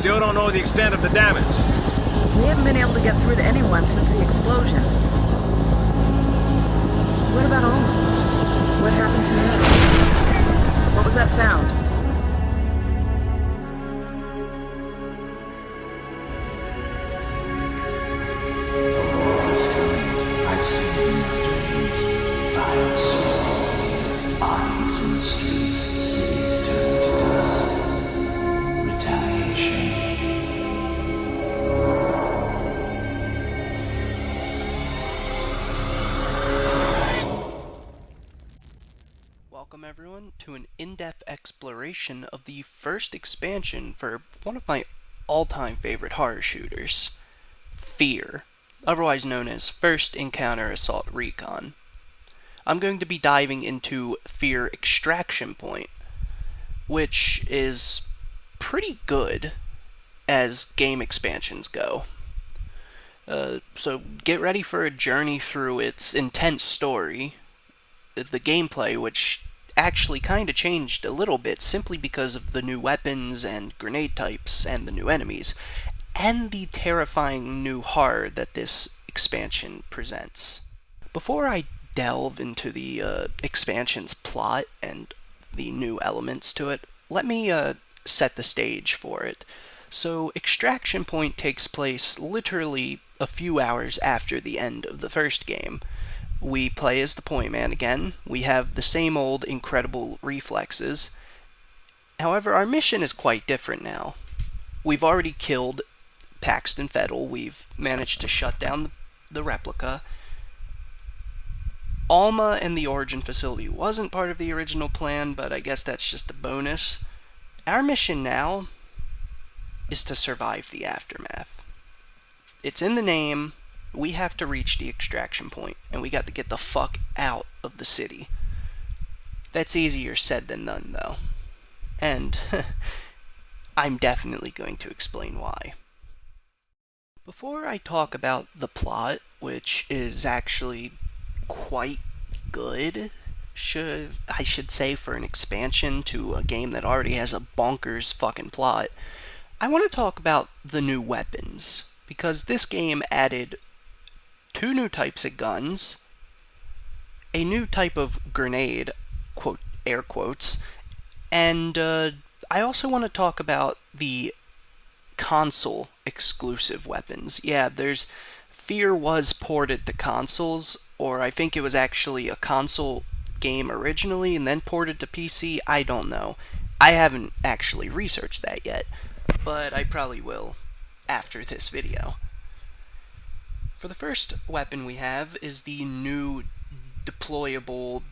still don't know the extent of the damage. We haven't been able to get through to anyone since the explosion. What about Alma? What happened to her? What was that sound? The war is coming. I've seen it in my dreams. Fire swirl, bodies in the streets, cities turn to dust. Retaliation. Welcome everyone to an in-depth exploration of the first expansion for one of my all-time favorite horror shooters, F.E.A.R, otherwise known as First Encounter Assault Recon. I'm going to be diving into F.E.A.R Extraction Point, which is pretty good as game expansions go. So get ready for a journey through its intense story, the gameplay, which actually kind of changed a little bit simply because of the new weapons and grenade types and the new enemies, and the terrifying new horror that this expansion presents. Before I delve into the expansion's plot and the new elements to it, let me set the stage for it. So, Extraction Point takes place literally a few hours after the end of the first game. We play as the point man again. We have the same old incredible reflexes. However, our mission is quite different now. We've already killed Paxton Fettel. We've managed to shut down the replica. Alma and the Origin facility wasn't part of the original plan, but I guess that's just a bonus. Our mission now is to survive the aftermath. It's in the name. We have to reach the extraction point, and we got to get the fuck out of the city. That's easier said than done, though. And I'm definitely going to explain why. Before I talk about the plot, which is actually quite good, I should say, for an expansion to a game that already has a bonkers fucking plot, I want to talk about the new weapons, because this game added 2 new types of guns, a new type of grenade, quote, air quotes, and I also want to talk about the console exclusive weapons. Yeah, F.E.A.R was ported to consoles, or I think it was actually a console game originally and then ported to PC. I don't know. I haven't actually researched that yet, but I probably will after this video. For the first weapon we have is the new deployable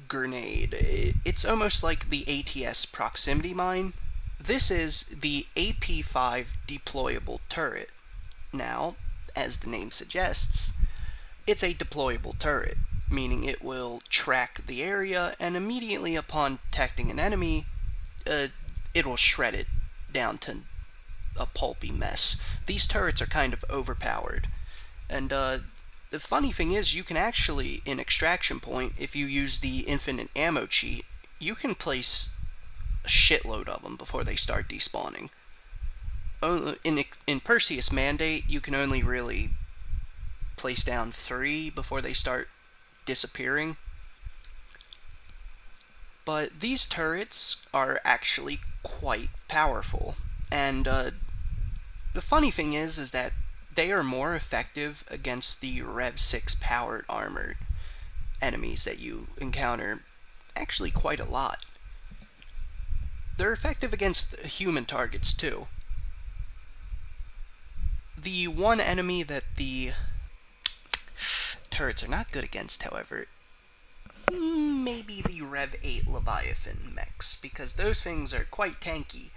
grenade. It's almost like the ATS proximity mine. This is the AP5 deployable turret. Now, as the name suggests, it's a deployable turret, meaning it will track the area, and immediately upon detecting an enemy, it will shred it down to a pulpy mess. These turrets are kind of overpowered. And the funny thing is, you can actually, in Extraction Point, if you use the infinite ammo cheat, you can place a shitload of them before they start despawning. In Perseus Mandate, you can only really place down 3 before they start disappearing. But these turrets are actually quite powerful. And the funny thing is that they are more effective against the Rev 6 powered armored enemies that you encounter actually quite a lot. They're effective against human targets too. The one enemy that the turrets are not good against, however, maybe the Rev 8 Leviathan mechs, because those things are quite tanky.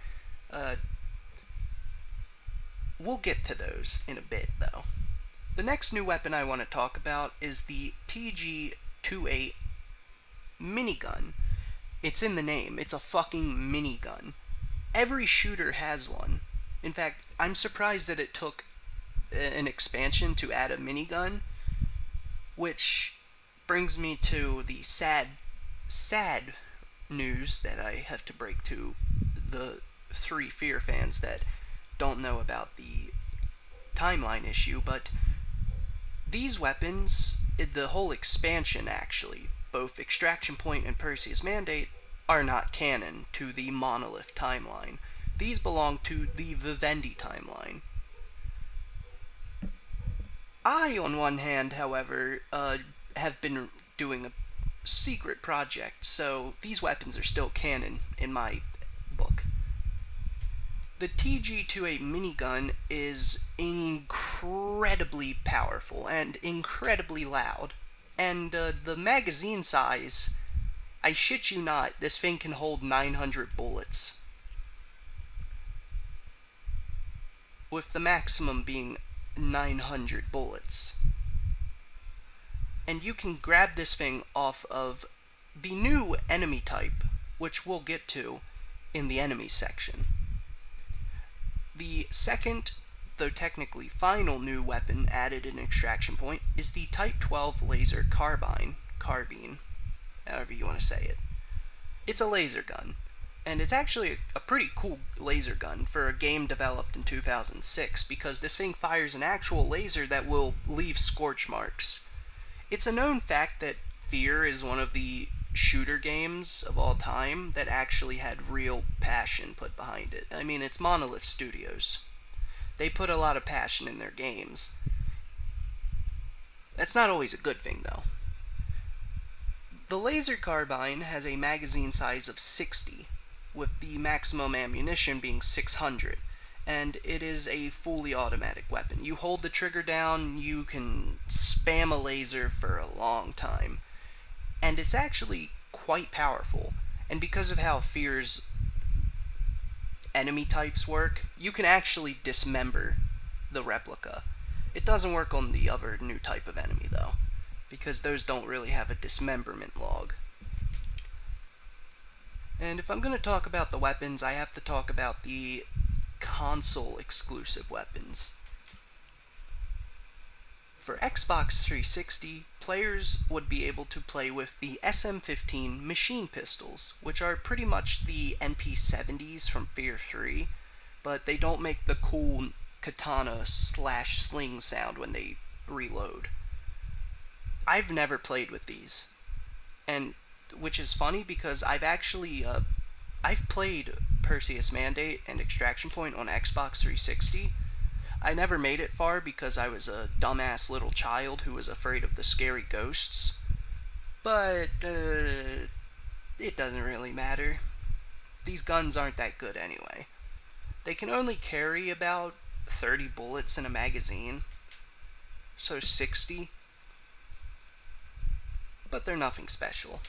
We'll get to those in a bit, though. The next new weapon I want to talk about is the TG-28 minigun. It's in the name. It's a fucking minigun. Every shooter has one. In fact, I'm surprised that it took an expansion to add a minigun, which brings me to the sad news that I have to break to the 3 F.E.A.R fans, that don't know about the timeline issue, but these weapons, the whole expansion actually, both Extraction Point and Perseus Mandate, are not canon to the Monolith timeline. These belong to the Vivendi timeline. I, on one hand, however, have been doing a secret project, so these weapons are still canon in my book. The TG-28 minigun is incredibly powerful and incredibly loud, and the magazine size, I shit you not, this thing can hold 900 bullets, with the maximum being 900 bullets. And you can grab this thing off of the new enemy type, which we'll get to in the enemy section. The second, though technically final new weapon added in Extraction Point is the Type 12 laser carbine, however you want to say it. It's a laser gun, and it's actually a pretty cool laser gun for a game developed in 2006, because this thing fires an actual laser that will leave scorch marks. It's a known fact that F.E.A.R is one of the shooter games of all time that actually had real passion put behind it. I mean, it's Monolith Studios. They put a lot of passion in their games. That's not always a good thing, though. The laser carbine has a magazine size of 60, with the maximum ammunition being 600, and it is a fully automatic weapon. You hold the trigger down, you can spam a laser for a long time, and it's actually quite powerful. And because of how F.E.A.R's enemy types work, you can actually dismember the replica. It doesn't work on the other new type of enemy, though, because those don't really have a dismemberment log. And if I'm going to talk about the weapons, I have to talk about the console-exclusive weapons. For Xbox 360, players would be able to play with the SM-15 machine pistols, which are pretty much the MP70s from F.E.A.R 3, but they don't make the cool katana slash sling sound when they reload. I've never played with these, and which is funny because I've actually I've played Perseus Mandate and Extraction Point on Xbox 360. I never made it far because I was a dumbass little child who was afraid of the scary ghosts, but it doesn't really matter. These guns aren't that good anyway. They can only carry about 30 bullets in a magazine, so 60, but they're nothing special.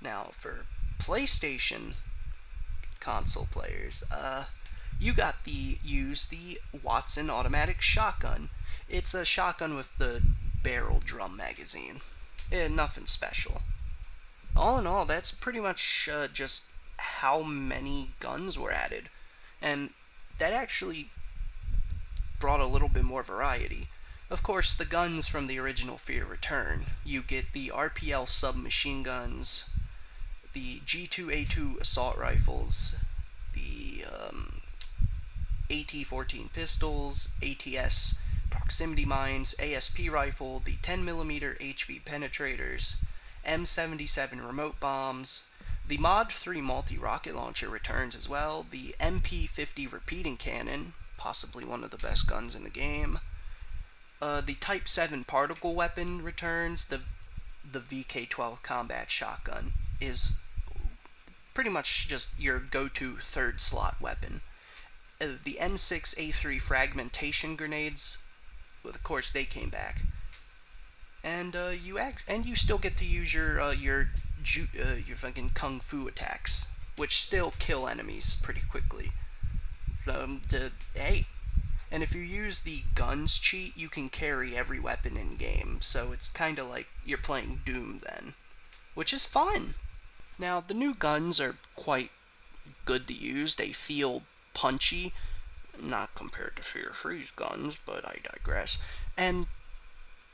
Now, for PlayStation console players, you got use the Watson automatic shotgun. It's a shotgun with the barrel drum magazine. Nothing special. All in all, that's pretty much just how many guns were added. And that actually brought a little bit more variety. Of course, the guns from the original F.E.A.R return. You get the RPL submachine guns, the G2A2 assault rifles, the AT-14 pistols, ATS proximity mines, ASP rifle, the 10mm HV penetrators, M77 remote bombs. The Mod 3 multi-rocket launcher returns as well, the MP50 repeating cannon, possibly one of the best guns in the game. The Type 7 particle weapon returns. The VK12 combat shotgun is pretty much just your go-to third slot weapon. The N6A3 fragmentation grenades, well, of course they came back. And you still get to use your fucking kung fu attacks, which still kill enemies pretty quickly. Hey, and if you use the guns cheat, you can carry every weapon in game, so it's kind of like you're playing Doom then, which is fun. Now, the new guns are quite good to use. They feel punchy, not compared to F.E.A.R 3's guns, but I digress. And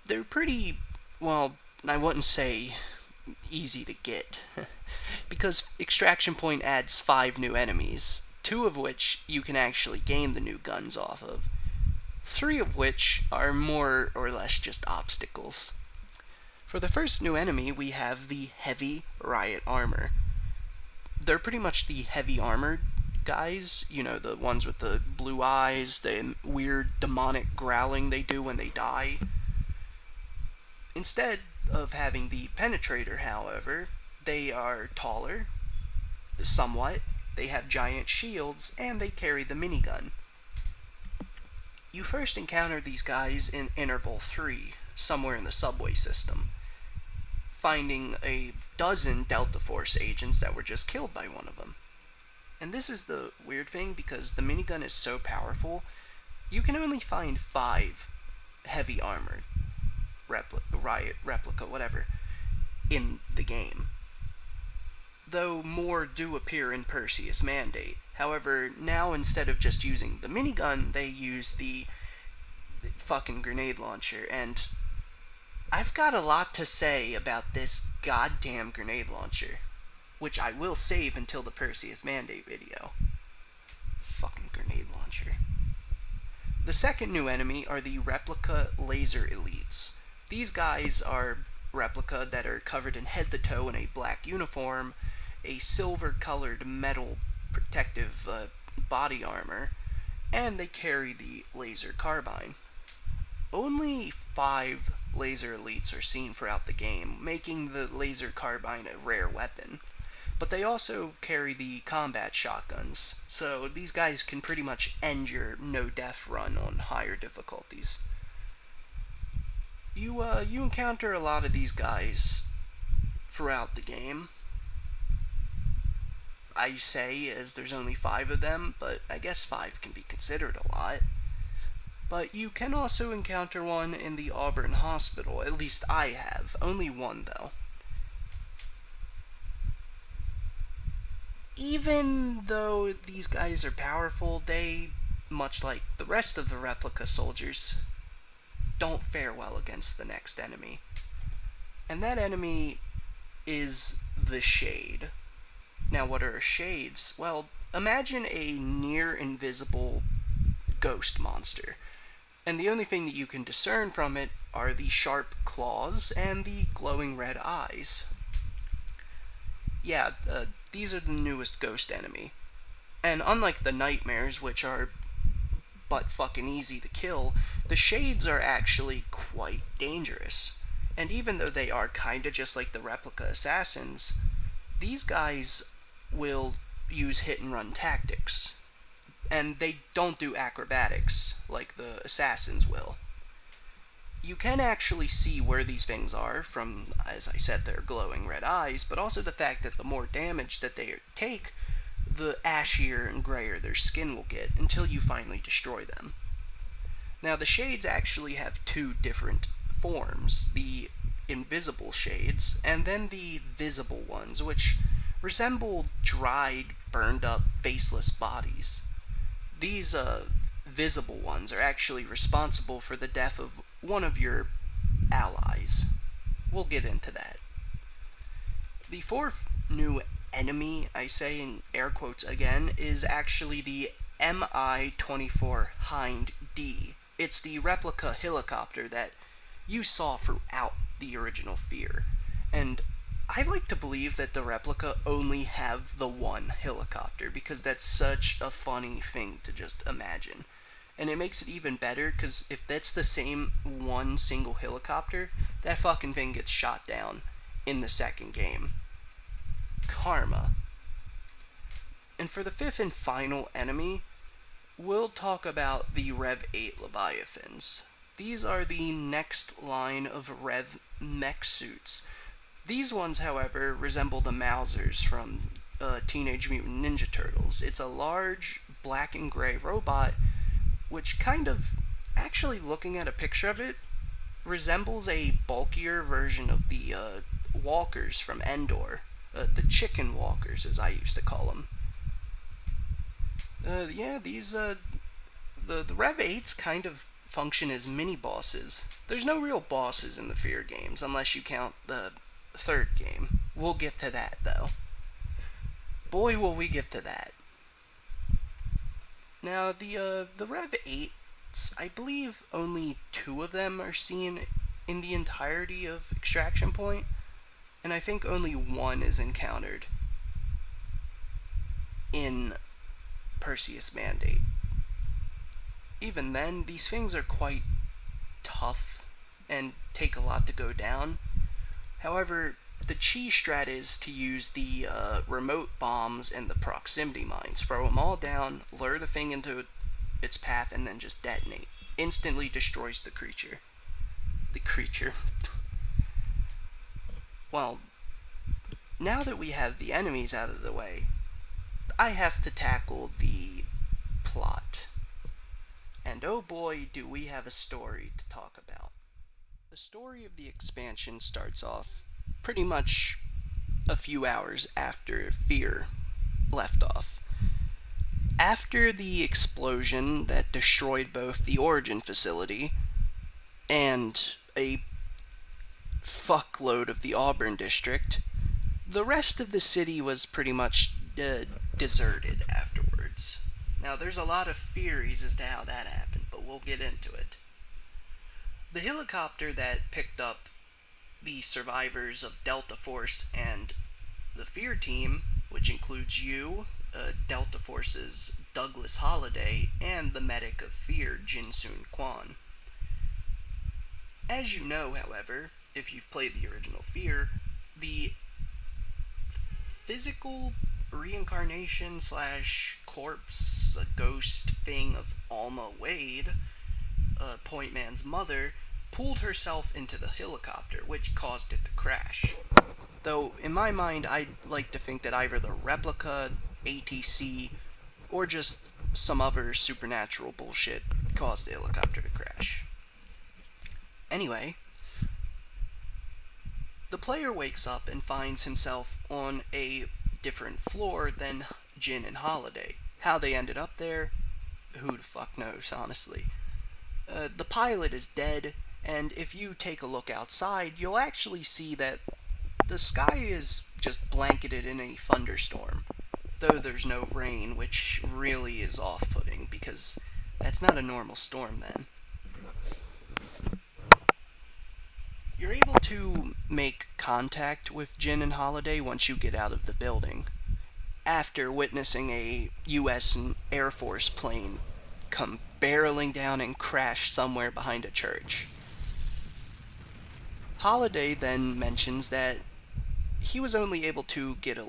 they're pretty, well, I wouldn't say easy to get, because Extraction Point adds 5 new enemies 2 of which you can actually gain the new guns off of, 3 of which are more or less just obstacles. For the first new enemy, we have the Heavy Riot Armor. They're pretty much the heavy armored guys, you know, the ones with the blue eyes, the weird demonic growling they do when they die. Instead of having the Penetrator, however, they are taller, somewhat, they have giant shields, and they carry the minigun. You first encounter these guys in Interval 3, somewhere in the subway system, finding a dozen Delta Force agents that were just killed by one of them. And this is the weird thing, because the minigun is so powerful, you can only find 5 heavy armored replica, whatever, in the game. Though more do appear in Perseus Mandate. However, now instead of just using the minigun, they use the fucking grenade launcher, and I've got a lot to say about this goddamn grenade launcher, which I will save until the Perseus Mandate video. Fucking grenade launcher. The second new enemy are the Replica Laser Elites. These guys are replica that are covered in head to toe in a black uniform, a silver-colored metal protective body armor, and they carry the laser carbine. Only 5 laser elites are seen throughout the game, making the laser carbine a rare weapon. But they also carry the combat shotguns, so these guys can pretty much end your no-death run on higher difficulties. You encounter a lot of these guys throughout the game. I say as there's only 5 of them, but I guess 5 can be considered a lot. But you can also encounter one in the Auburn Hospital, at least I have. Only one, though. Even though these guys are powerful, they, much like the rest of the replica soldiers, don't fare well against the next enemy. And that enemy is the Shade. Now, what are shades? Well, imagine a near-invisible ghost monster, and the only thing that you can discern from it are the sharp claws and the glowing red eyes. Yeah, these are the newest ghost enemy. And unlike the nightmares, which are butt fucking easy to kill, the shades are actually quite dangerous. And even though they are kinda just like the replica assassins, these guys will use hit-and-run tactics. And they don't do acrobatics like the assassins will. You can actually see where these things are from, as I said, their glowing red eyes, but also the fact that the more damage that they take, the ashier and grayer their skin will get until you finally destroy them. Now, the shades actually have 2 different forms, the invisible shades and then the visible ones, which resemble dried, burned up, faceless bodies. These visible ones are actually responsible for the death of one of your allies. We'll get into that. The 4th new enemy, I say in air quotes again, is actually the Mi-24 Hind D. It's the replica helicopter that you saw throughout the original F.E.A.R. And I like to believe that the replica only have the one helicopter, because that's such a funny thing to just imagine. And it makes it even better, because if that's the same one single helicopter, that fucking thing gets shot down in the second game. Karma. And for the 5th and final enemy, we'll talk about the Rev 8 Leviathans. These are the next line of Rev mech suits. These ones, however, resemble the Mausers from Teenage Mutant Ninja Turtles. It's a large black and gray robot, which kind of, actually looking at a picture of it, resembles a bulkier version of the walkers from Endor. The chicken walkers, as I used to call them. The Rev 8s kind of function as mini-bosses. There's no real bosses in the F.E.A.R. games, unless you count the 3rd game. We'll get to that, though. Boy, will we get to that. Now, the Rev 8s, I believe only 2 of them are seen in the entirety of Extraction Point, and I think only 1 is encountered in Perseus Mandate. Even then, these things are quite tough and take a lot to go down. However, the cheese strat is to use the remote bombs and the proximity mines. Throw them all down, lure the thing into its path, and then just detonate. Instantly destroys the creature. The creature. Well, now that we have the enemies out of the way, I have to tackle the plot. And oh boy, do we have a story to talk about. The story of the expansion starts off pretty much a few hours after F.E.A.R left off. After the explosion that destroyed both the Origin facility and a fuckload of the Auburn district, the rest of the city was pretty much deserted afterwards. Now, there's a lot of theories as to how that happened, but we'll get into it. The helicopter that picked up the survivors of Delta Force and the F.E.A.R team, which includes you, Delta Force's Douglas Holliday, and the medic of F.E.A.R, Jin-Soon Kwon. As you know, however, if you've played the original F.E.A.R, the physical reincarnation / corpse, a ghost thing of Alma Wade, Point Man's mother, pulled herself into the helicopter, which caused it to crash. Though, in my mind, I'd like to think that either the replica, ATC, or just some other supernatural bullshit caused the helicopter to crash. Anyway, the player wakes up and finds himself on a different floor than Jin and Holiday. How they ended up there, who the fuck knows, honestly. The pilot is dead, and if you take a look outside, you'll actually see that the sky is just blanketed in a thunderstorm, though there's no rain, which really is off-putting, because that's not a normal storm then. You're able to make contact with Jin and Holiday once you get out of the building, after witnessing a U.S. Air Force plane come barreling down and crash somewhere behind a church. Holiday then mentions that he was only able to get a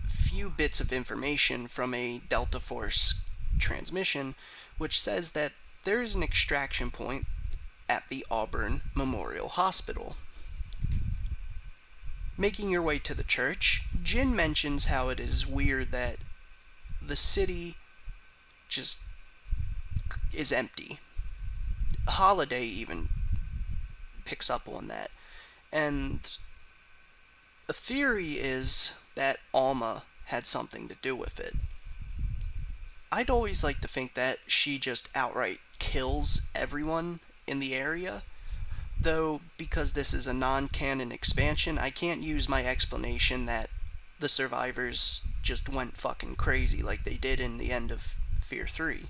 few bits of information from a Delta Force transmission, which says that there is an extraction point at the Auburn Memorial Hospital. Making your way to the church, Jin mentions how it is weird that the city just is empty. Holiday even picks up on that. And the theory is that Alma had something to do with it. I'd always like to think that she just outright kills everyone in the area, though because this is a non-canon expansion, I can't use my explanation that the survivors just went fucking crazy like they did in the end of F.E.A.R 3.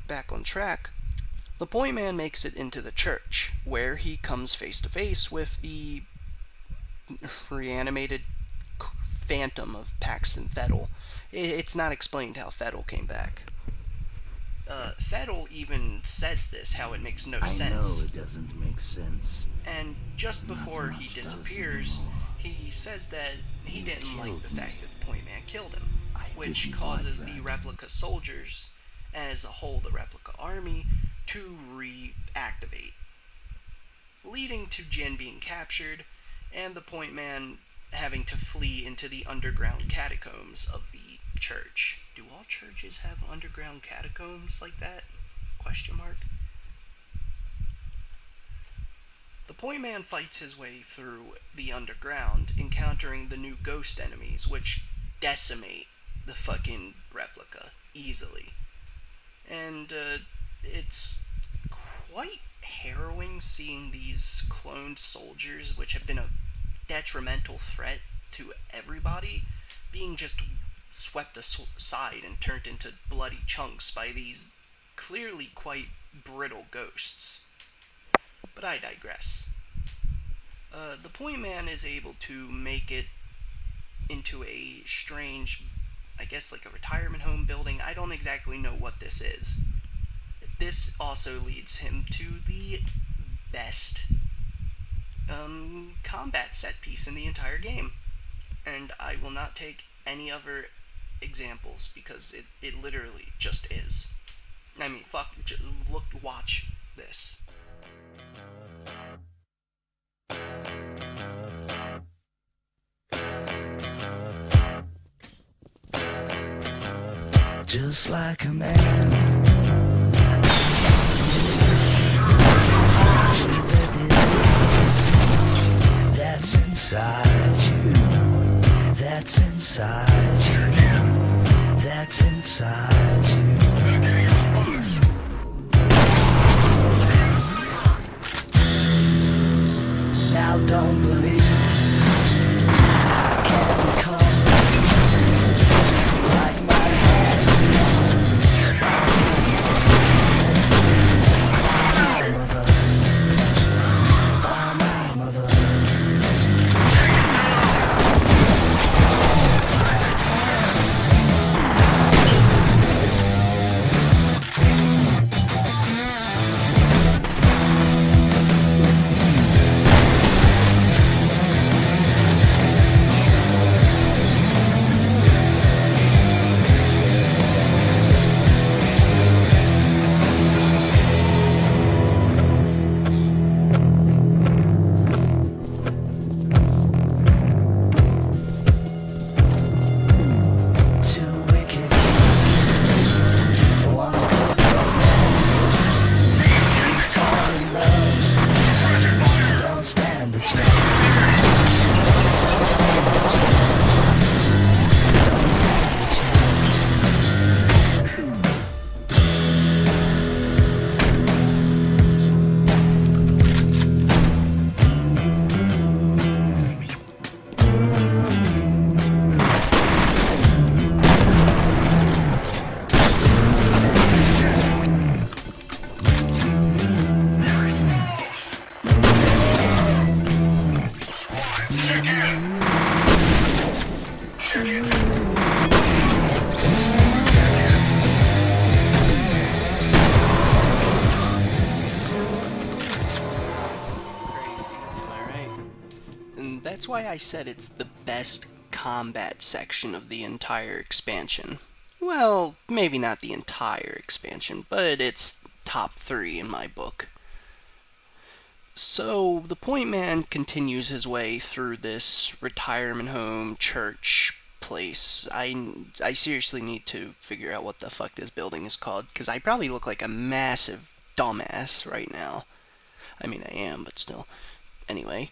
Back on track, the Point Man makes it into the church, where he comes face to face with the reanimated phantom of Paxton Fettel. It's not explained how Fettel came back. Fettel even says this, how it makes no sense. I know it doesn't make sense. And just before he disappears, he says that he didn't like the fact that the Point Man killed him, which causes the replica soldiers, as a whole the replica army, to reactivate, leading to Jin being captured, and the Point Man having to flee into the underground catacombs of the church. Do all churches have underground catacombs like that? Question mark. The Point Man fights his way through the underground, encountering the new ghost enemies, which decimate the fucking replica easily. And it's quite harrowing seeing these cloned soldiers, which have been a detrimental threat to everybody, being just swept aside and turned into bloody chunks by these clearly quite brittle ghosts. But I digress. The point man is able to make it into a strange, I guess like a retirement home building. I don't exactly know what this is. This also leads him to the best combat set piece in the entire game. And I will not take any other examples because it literally just is. I mean, watch this. Just like a man to the disease that's inside you, that's inside you, that's inside you. Now don't believe I can become like my dad was. My mother. That's why I said it's the best combat section of the entire expansion. Well, maybe not the entire expansion, but it's top 3 in my book. So, the point man continues his way through this retirement home, church place. I seriously need to figure out what the fuck this building is called, because I probably look like a massive dumbass right now. I mean, I am, but still. Anyway,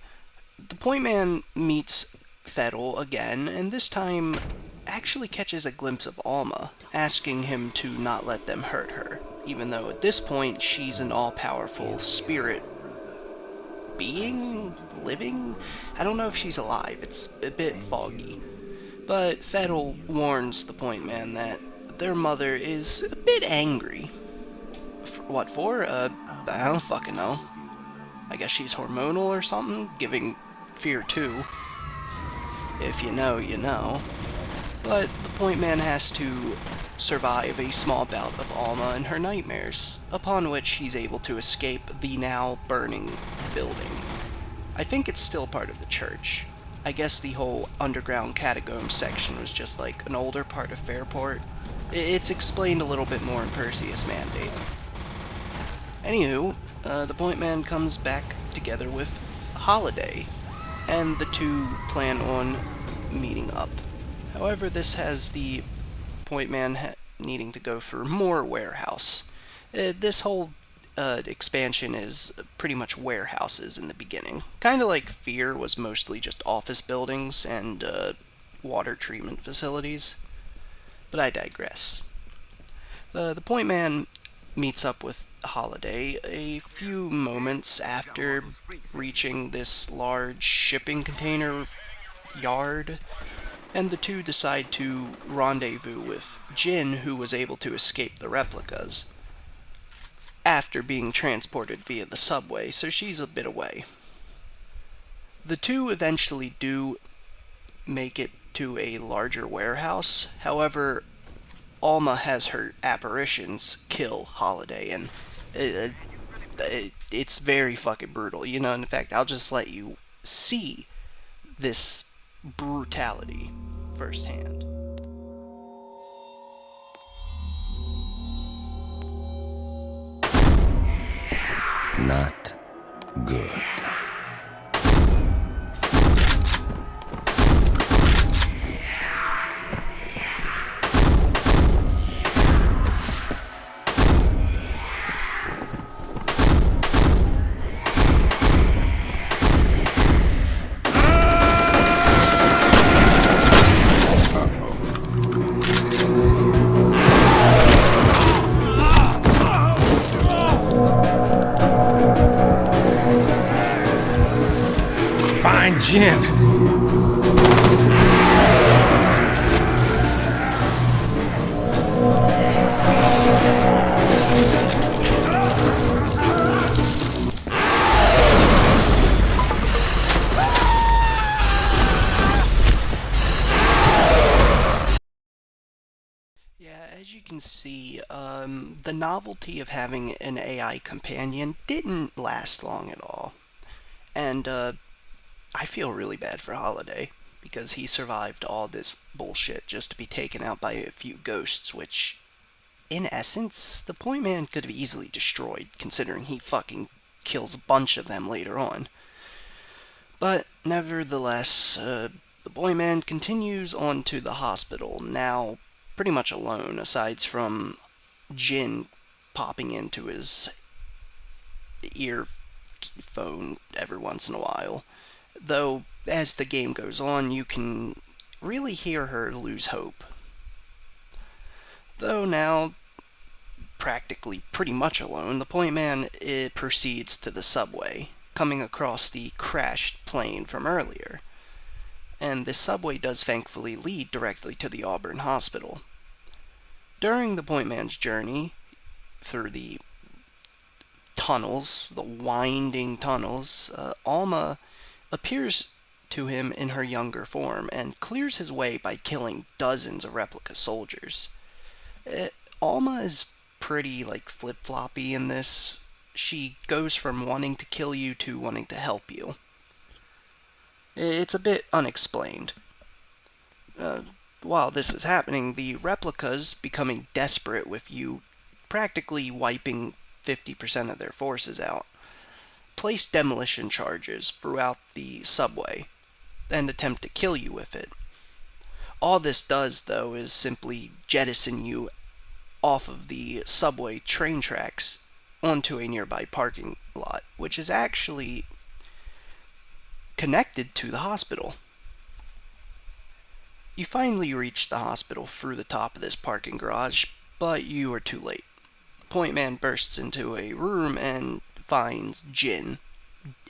the point man meets F.E.A.R again, and this time actually catches a glimpse of Alma, asking him to not let them hurt her, even though at this point she's an all-powerful spirit being? Living? I don't know if she's alive, it's a bit foggy. But F.E.A.R warns the point man that their mother is a bit angry. What for? I don't fucking know. I guess she's hormonal or something, giving F.E.A.R 2. If you know, you know. But the point man has to survive a small bout of Alma and her nightmares, upon which he's able to escape the now burning building. I think it's still part of the church. I guess the whole underground catacomb section was just like an older part of Fairport. It's explained a little bit more in Perseus Mandate. Anywho, the point man comes back together with Holiday, and the two plan on meeting up. However, this has the point man needing to go for more warehouse. This whole expansion is pretty much warehouses in the beginning. Kind of like F.E.A.R was mostly just office buildings and water treatment facilities. But I digress. The point man meets up with Holiday a few moments after reaching this large shipping container yard. and the two decide to rendezvous with Jin, who was able to escape the replicas after being transported via the subway, so she's a bit away. The two eventually do make it to a larger warehouse. However, Alma has her apparitions kill Holiday, and it's very fucking brutal. You know, in fact, I'll just let you see this brutality firsthand. Not good. Find Jin. Yeah, as you can see, the novelty of having an AI companion didn't last long at all. And I feel really bad for Holiday, because he survived all this bullshit just to be taken out by a few ghosts, which, in essence, the Point Man could have easily destroyed, considering he fucking kills a bunch of them later on. But, nevertheless, the Point Man continues on to the hospital, now pretty much alone, aside from Jin popping into his earphone every once in a while. Though, as the game goes on, you can really hear her lose hope. Though now, practically pretty much alone, the Point Man proceeds to the subway, coming across the crashed plane from earlier. And this subway does thankfully lead directly to the Auburn Hospital. During the Point Man's journey through the tunnels, the winding tunnels, Alma appears to him in her younger form and clears his way by killing dozens of replica soldiers. Alma is pretty, flip-floppy in this. She goes from wanting to kill you to wanting to help you. It's a bit unexplained. While this is happening, the replicas, becoming desperate with you practically wiping 50% of their forces out, place demolition charges throughout the subway and attempt to kill you with it. All this does, though, is simply jettison you off of the subway train tracks onto a nearby parking lot, which is actually connected to the hospital. You finally reach the hospital through the top of this parking garage, but you are too late. Point Man bursts into a room and finds Jin,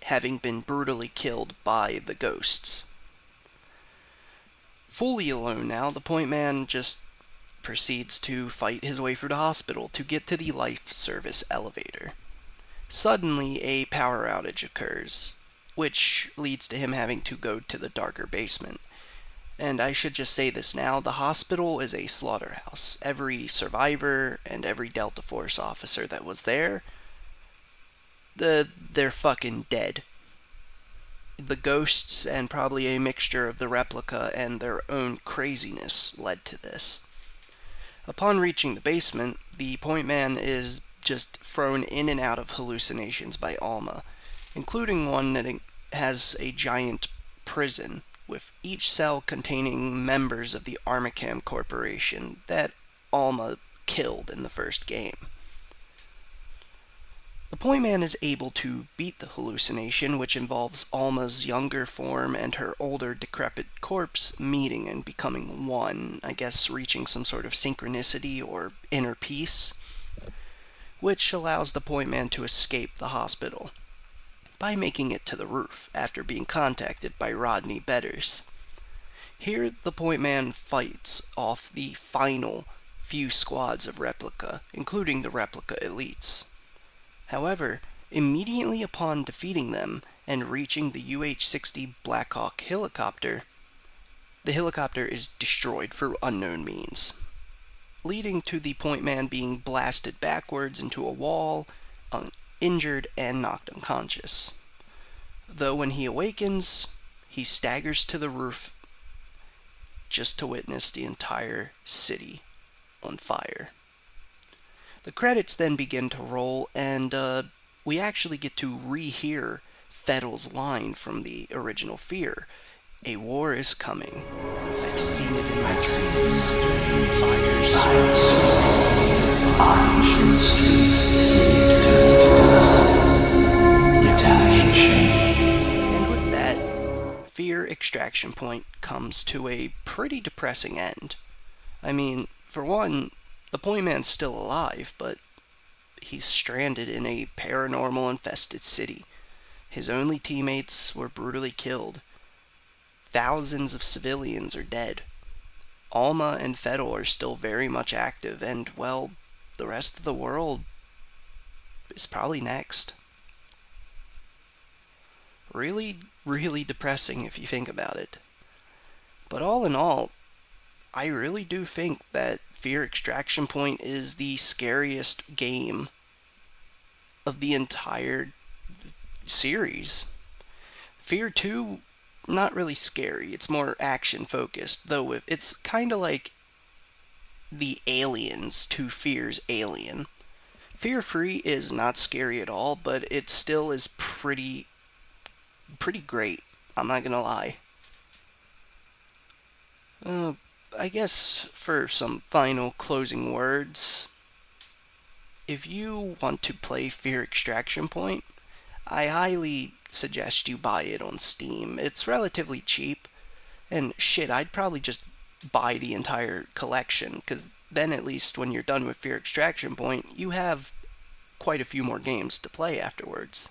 having been brutally killed by the ghosts. Fully alone now, the Point Man just proceeds to fight his way through the hospital to get to the life service elevator. Suddenly, a power outage occurs, which leads to him having to go to the darker basement. And I should just say this now, the hospital is a slaughterhouse. Every survivor and every Delta Force officer that was there, they're fucking dead. The ghosts and probably a mixture of the replica and their own craziness led to this. Upon reaching the basement, the Point Man is just thrown in and out of hallucinations by Alma, including one that has a giant prison, with each cell containing members of the Armacam Corporation that Alma killed in the first game. The Point Man is able to beat the hallucination, which involves Alma's younger form and her older, decrepit corpse meeting and becoming one, I guess reaching some sort of synchronicity or inner peace, which allows the Point Man to escape the hospital by making it to the roof after being contacted by Rodney Betters. Here, the Point Man fights off the final few squads of Replica, including the Replica elites. However, immediately upon defeating them and reaching the UH-60 Blackhawk helicopter, the helicopter is destroyed for unknown means, leading to the Point Man being blasted backwards into a wall, injured, and knocked unconscious. Though when he awakens, he staggers to the roof just to witness the entire city on fire. The credits then begin to roll, and we actually get to rehear Fettel's line from the original F.E.A.R. A war is coming. I've seen it in my dreams. Fires. Bodies in the streets, cities turned to dust. Retaliation. And with that, F.E.A.R. Extraction Point comes to a pretty depressing end. I mean, for one, the Point Man's still alive, but he's stranded in a paranormal-infested city. His only teammates were brutally killed. Thousands of civilians are dead. Alma and Fettel are still very much active, and, well, the rest of the world is probably next. Really, really depressing if you think about it. But all in all, I really do think that F.E.A.R. Extraction Point is the scariest game of the entire series. F.E.A.R. 2, not really scary. It's more action-focused, though it's kind of like the Aliens to F.E.A.R.'s Alien. F.E.A.R. Free is not scary at all, but it still is pretty great. I'm not gonna lie. I guess for some final closing words, if you want to play F.E.A.R. Extraction Point, I highly suggest you buy it on Steam. It's relatively cheap, and shit, I'd probably just buy the entire collection, because then at least when you're done with F.E.A.R. Extraction Point, you have quite a few more games to play afterwards.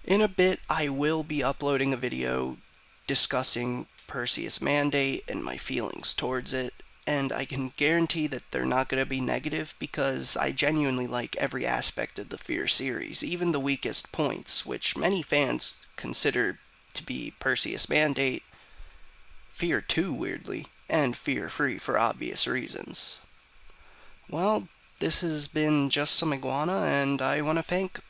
In a bit, I will be uploading a video discussing Perseus Mandate and my feelings towards it, and I can guarantee that they're not going to be negative because I genuinely like every aspect of the F.E.A.R. series, even the weakest points, which many fans consider to be Perseus Mandate, F.E.A.R. 2 weirdly, and F.E.A.R. Free for obvious reasons. Well, this has been Just Some Iguana, and I want to thank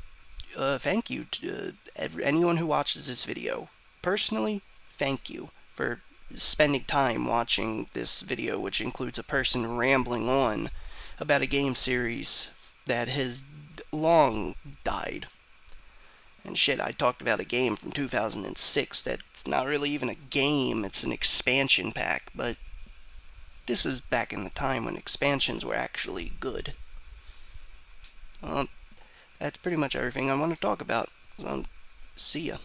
you to anyone who watches this video. Personally, thank you for spending time watching this video, which includes a person rambling on about a game series that has long died. And shit, I talked about a game from 2006 that's not really even a game, it's an expansion pack, but this is back in the time when expansions were actually good. That's pretty much everything I want to talk about. So, see ya.